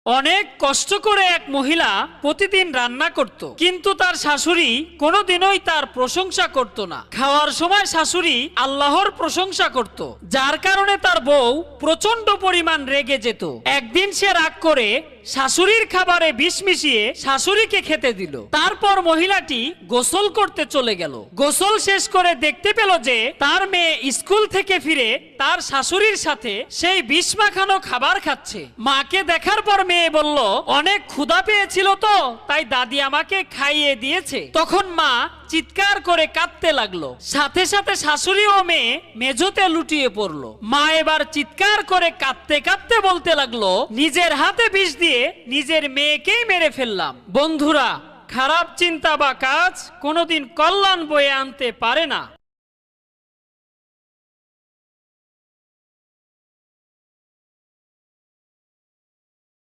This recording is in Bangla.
অনেক কষ্ট করে এক মহিলা প্রতিদিন রান্না করত, কিন্তু তার শাশুড়ি কোনোদিনই তার প্রশংসা করত না। খাওয়ার সময় শাশুড়ি আল্লাহর প্রশংসা করত, যার কারণে তার বউ প্রচন্ড পরিমাণ রেগে যেত। একদিন সে রাগ করে শাশুড়ির খাবারে বিষ মিশিয়ে শাশুড়িকে খেতে দিল। তারপর মহিলাটি গোসল করতে চলে গেল। গোসল শেষ করে দেখতে পেল যে তার মেয়ে স্কুল থেকে ফিরে তার শাশুড়ির সাথে সেই বিষ মাখানো খাবার খাচ্ছে। মাকে দেখার পর মেয়ে বলল, অনেক ক্ষুধা পেয়েছিল তো, তাই দাদি আমাকে খাইয়ে দিয়েছে। তখন মা চিৎকার করে কাঁদতে লাগলো। সাথে সাথে শাশুড়ি ও মেয়ে মেঝোতে লুটিয়ে পড়লো। মা এবার চিৎকার করে কাঁদতে কাঁদতে বলতে লাগলো, নিজের হাতে বিষ দিয়ে নিজের মেয়েকেই মেরে ফেললাম। বন্ধুরা, খারাপ চিন্তা বা কাজ কোনোদিন কল্যাণ বয়ে আনতে পারে না।